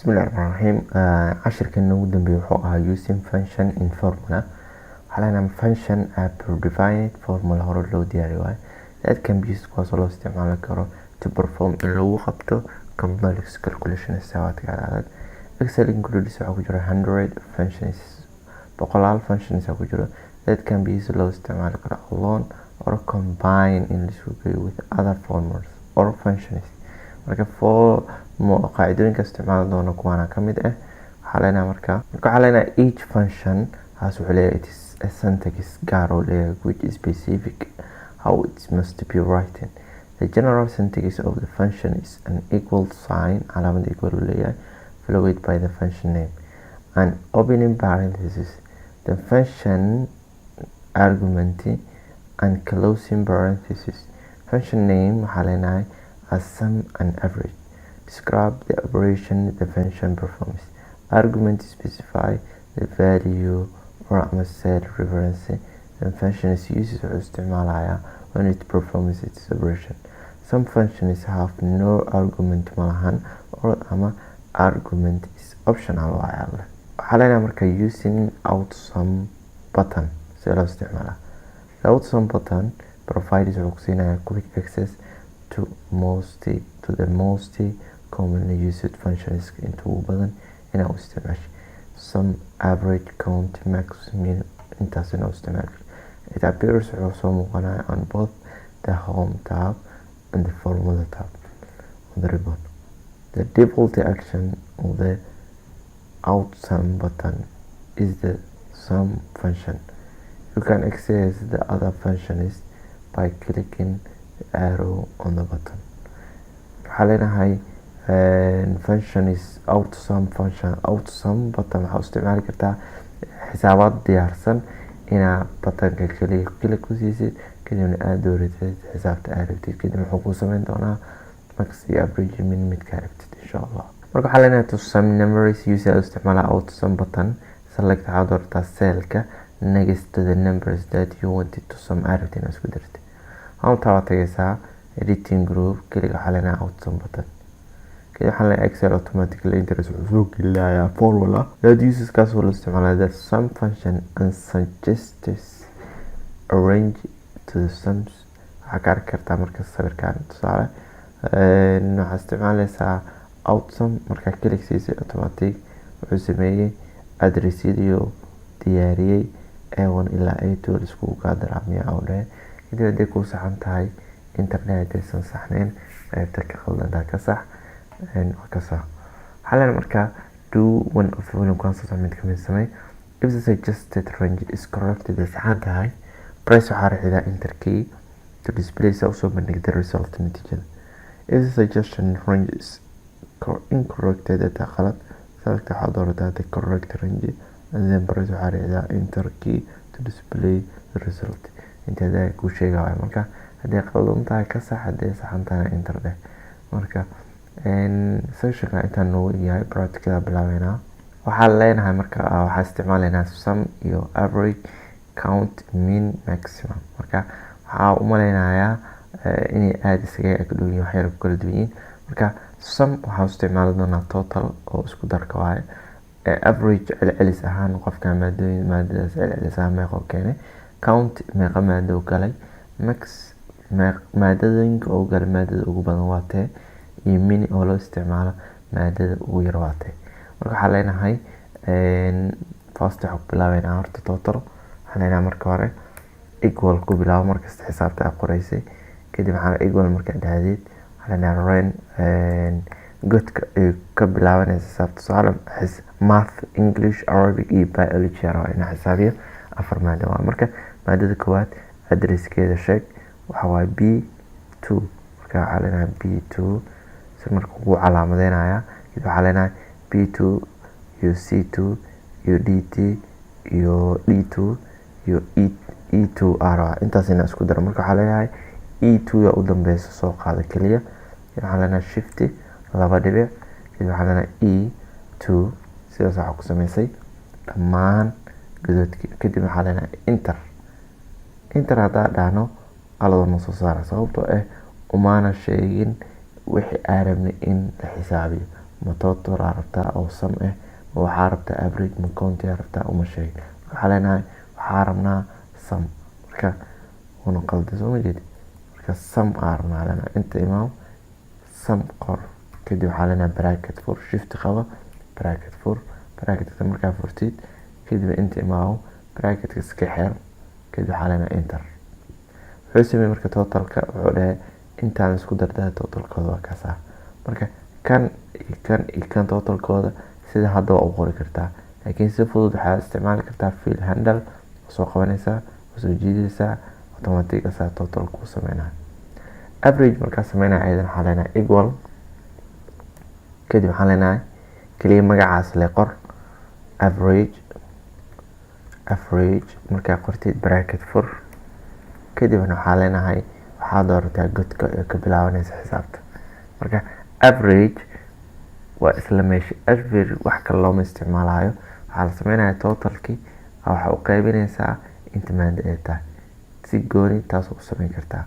Bismillahirrahmanirrahim. Cashirkan ugu dambeeyay wuxuu ahaa using function in formula. Waxaa leenahay function a predefined formula hore loo diyaariyo waaye that can be used kuwaasoo loo isticmaali karo to perform in lagu qabto complex calculation xisaabadka adag. Excel includes waxaa ku jira 100 functions, boqolaal functions ku jiro that can be used loo isticmaali karo alone or combine in la isugu geeyo with other formulas or functions. Marka qaacidooyinka isticmaali doona kuwaana ka mid ah. waxaa leenahay each function has it is a syntax gaar oo leeyahay which is specific how it must be written. The general syntax of the function is an equal sign calaamad equal leeyahay followed by the function name and opening parenthesis the function argument and closing parenthesis. Function name waxaa leenahay as sum and average. Describe the operation the function performs. Argument specify the value or set reference the function is used to isticmaalaya when it performs its operation. Some functions have no argument malahan or argument is optional. waxaa leenahay marka using outsum button si loo isticmaala. The outsum button provides wuxuu kusiinaya quick access to the most commonly used functions inta ugu badan inaa u isticmaasho some average count max min intaas inaa u isticmaasho. It appears wuxuu soo muuqanaya on both the home tab and the formula tab on the ribbon. The default action of the outsum button is the sum function. You can access the other functions by clicking the arrow on the button. waxaa leenahay function is outsum function. Outsum button waxaa u isticmaali kartaa xisaabaad diyaarsan inaa buttonka kaliya click ku siisid kadibna aad dooratid xisaabta aad rabtid kadibna wuxuu kuu sameyn doonaa max iyo average min midkaa rabtid insha Allah. marka waxaa leenahay to sum numbers use u isticmaala outsum button. Select waxaad doortaa cellka next to the numbers that you wanted to sum aad rabtid inaad isku dartid. Halkaa waad tagaysaa editing group kaliya waxaa leenahay outsum button. kadib waxaa leenahay Excel automatically interest wuxuu soo gelinayaa formula that uses kaasoo loo isticmaala the sum function and suggests arrange to the sums. waxaa ka arki kartaa marka sawirkan tusaale waxaa isticmaalaysaa outsum markaa click siisay automatic wuxuu sameeyey addressyadiyo diyaariyey A1 ilaa A2 iskugu kaa daraamiya oo dhehe kadib hadday kuu saxan tahay internet aysan saxnayn qaybta ka qaldantaa ka sax waxaa leenahay markaa do one of the following concepts mid kamid samey. If the suggested range is correct the saxan tahay press waxaa raxidaa enter key to display sa usoo bandhigda result natiijada. If the suggestion range is incorrect data qalad select waxaa doorataa the correct range and then press waxaa raxidaa enter key to display the result. inta kuu sheegaya marka hadday qaldan tahay ka sax hadday saxan tahay enter dheh. marka sessionka intaan noogu yahay practical bilaabeynaa. waxaa leenahay marka waxaa isticmaalaynaa sum iyo average count min maximum. marka waxaa u maleynayaa inay aada isaga agdhow yihiin waxyar ku kala duwan yihiin. marka sum waxaa isticmaali doonaa total oo isku darka waaye. average celcelis ahaan qofka maadadaas celcelis ahaan meeqoo keenay. count meeqa maado galay. max maadooyinka oo galay maadada ugu badan waa tee iyo mini oo loo isticmaalo maadada ugu yar waa tee. marka waxaa leenahay first waxaa ku bilaabeynaa horta total. waxaa leenahay marka hore equal ku bilaabo markasta xisaabta aad qoraysay kadib waxaa equal marka dhahdeed waxaa leenahay ren godka ay ka bilaabanaysa xisaabta tusaale math English Arabic iyo biology waa inaa xisaabiyo 4 maado waa. marka maadada koowaad addresskeeda sheeg waxaa waaye B2. marka waxaa leenahay B2 si marka ugu calaamadeynaya kadib waxaa leenahay B2 iyo C2 iyo DT iyo D2 iyo E2R intaas inaa isku daro. marka waxaa leenahay E2 yaa u dambeysa soo qaada keliya waxaa leenahay shift 2 dhibic kadib waxaa leenahay E2 sidaas waxaa ku sameysay dhammaan gadoodkii kadib waxaa leenahay enter haddaa dhahno qaladoo soo saara sababtoo umaana sheegin wixii aan rabnay in la xisaabiyo. ma total aa rabtaa oo sum ah, ma waxaa rabtaa average, ma county aa rabtaa, uma sheegin. Waxaa leenahay waxaa rabnaa sum, marka una qalda soo ma jeedi. marka sum aa rabnaa leenahay, inta imaam sum qor, kadib waxaa leenahay bracket fur, shift qaba, bracket fur, bracketka markaa furtid kadib inta imaam bracketka iska xir, kadib waxaa leenahay enter. wuxuu sameeyey marka totalka, wuxuu dhahay intaan isku dardaa totalkooda waa kaasa. marka kan iyo kan totalkooda sida hadda waa u qori kartaa, laakiin si fudud waxaa isticmaali kartaa fill handle, soo qabanaysaa, soo jiidaysaa, automatic asaa total kuu sameynaya. average markaa sameynaya ayadana waxaa leenahay equal, kadib waxaan leenahay kaliya magacaas le qor average markaa qortid bracket fur, kadibna waxaa leenahay waxaa doorataa godka ee ka bilaabanaysa xisaabta. marka average waa isla meesha, average wax kale looma isticmaalayo. waxaa la sameynaya totalkii waxaa u qaybinaysaa inta maada ay tahay, si gooni taas u sameyn kartaa.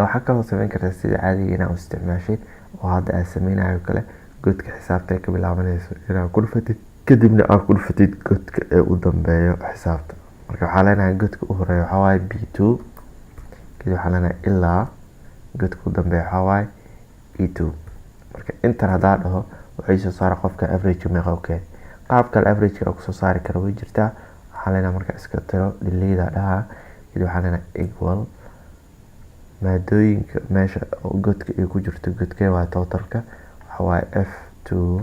waxaa kaloo sameyn kartaa sida caadiga inaa u isticmaashid oo hadda aad sameynayo kale, godka xisaabta ay ka bilaabanayso inaa ku dhufatid, kadibna aad ku dhufatid godka ee u dambeeyo xisaabta. marka waxaa leenahay godka u horeeya waxaa waaye B2, kadib waxaa leenahay ilaa godka u dambeeya waxaa waaye E2. marka intan haddaa dhaho wuxuu soo saara qofka average meeqa u keenay. qaab kale average ku soo saari kara way jirtaa. waxaa leenahay marka iska tiro delete dhaha, kadib waxaa leenahay equal maadooyinka meesha godka ay ku jirto, godkee waa totalka waxaa waaye F2,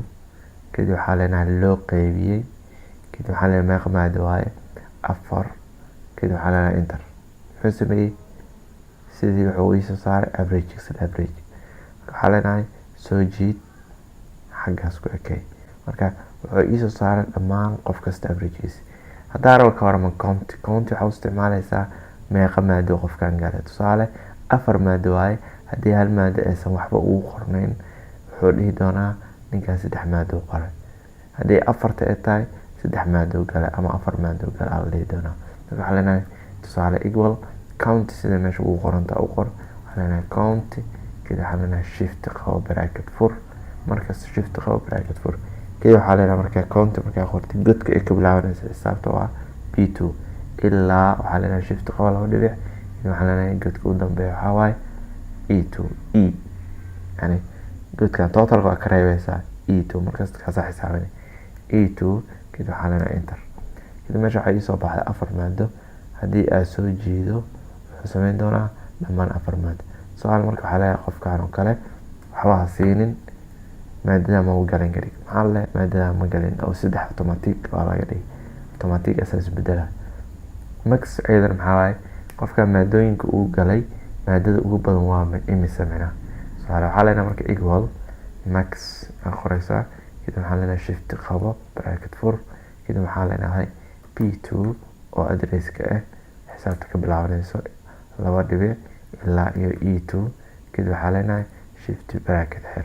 kadib waxaa leenahay loo qaybiyey, kadib waxaa leenahay meeqa maado waaye 4, kadib waxaa leenahay enter. wuxuu sameeyey sidii wuxuu soo saaray average sida average. waxaa leenahay soo jiid xaggaas ku ekay, marka wuxuu soo saaray dhammaan qof kasta averagekiisa. haddaa rabo ka warama county waxaa u isticmaalaysaa meeqa maado qofkan galay. tusaale 4 maado waaye, haddii hal maado aysan waxba ugu qornayn wuxuu dhihi doonaa ninkan 3 maado qoray. haddii 4 ay tahay 3 maado galay ama 4 maado galay aa la dhihi doonaa. marka waxaa leenahay tusaale equal county sida meesha ugu qoranta u qor. waxaa leenahay county, kadib waxaa leenahay shift qabo bracket fur, markaas shift qabo bracket fur, kadib waxaa leenahay markaa county markaa qortid godka ay ka bilaabanaysa xisaabta waa B2 ilaa waxaa leenahay shift qabo 2 dhibic, kadib waxaa leenahay godka u dambeeya waxaa waaye E2 yani godkan totalka waa ka reebeysaa E2, markaas kaasaa xisaabinay E2, kadib waxaa leenahay enter. kadib meesha waxaa soo baxday 4 maado. haddii aad soo jiido wuxuu sameyn doonaa dhammaan 4 maado. su'aal marka waxaa leeyahay qofkaan oo kale waxba ha siinin, maadada ma u galin karin. maxaa le maadada ma galin oo 3 automatic waa laga dhigay, automatic asaas bedela. max ayadana maxaa waaye qofka maadooyinka uu galay maadada ugu badan waa imisa mina. su'aal waxaa leenahay marka equal max aan qoraysaa, kadib waxaa leenahay shift qabo bracket fur, kadib waxaa leenahay P2 oo adresska ah xisaabta ka bilaabanayso 2 dhibic ilaa iyo E2, kadib waxaa leenahay shift bracket xir,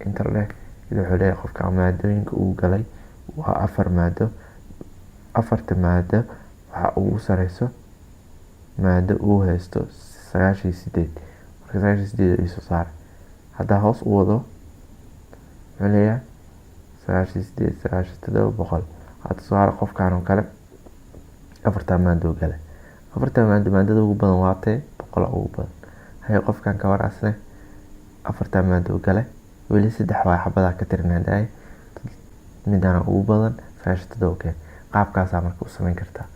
enter leh. kadib wuxuu leeyahay qofka maadooyinka uu galay waa 4 maado. 4 maado waxaa ugu sareyso maado uu haysto 98, marka 98 soo saar. haddaa hoos u wado wuxuu leeyahay 98 boqol. hadda su'aal qofkaan oo kale 4 maado galay, 4 maado maadada ugu badan waa 100 ugu badan. hay qofkan ka warasne 4 maado galay weli 3 waa xabada ka tirinaanay midana ugu badan 97. qaabkaas marka u sameyn kartaa.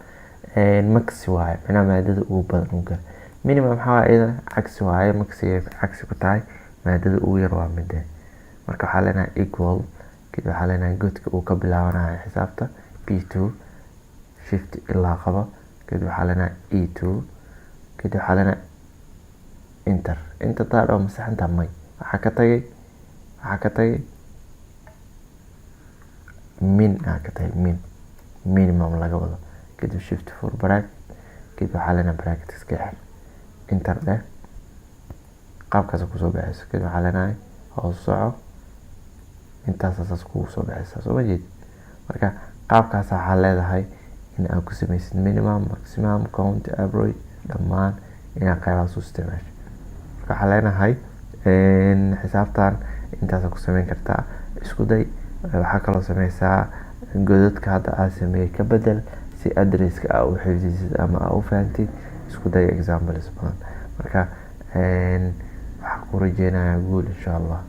max waaye macnaha maadada ugu badan uu galay. minimum waxaa waaye iyada cagsi waaye, max cagsi ku tahay maadada ugu yar waa midda. marka waxaa leenahay equal, kadib waxaa leenahay godka uu ka bilaabanayo xisaabta B2 shift ilaa qabo, kadib waxaa leenahay E2, kadib waxaa leenahay enter. inta taa dhao masaxanta may waxaa ka tagay min minimum laga wado, kadib shift for bracket, kadib waxaa leenahay bracket iska xir, enter dheh. qaabkaas ku soo baxayso, kadib waxaa leenahay hoos soco, intaas asaas kugu soo baxaysa soo ma jeed. marka qaabkaas waxaa leedahay in aad ku samaysid minimum, maximum, count, average dhammaan inaad qaybahaas u isticmaasho. marka waxaa leenahay xisaabtan intaas ku samayn kartaa. isku day. Waxaa kaloo sameysaa godadka hadda aad sameeyey ka bedel si adresska aa u xifdisid ama aa u fahantid. Isku day examples badan. Marka waxaan ku rajeynayaa guul insha Allah.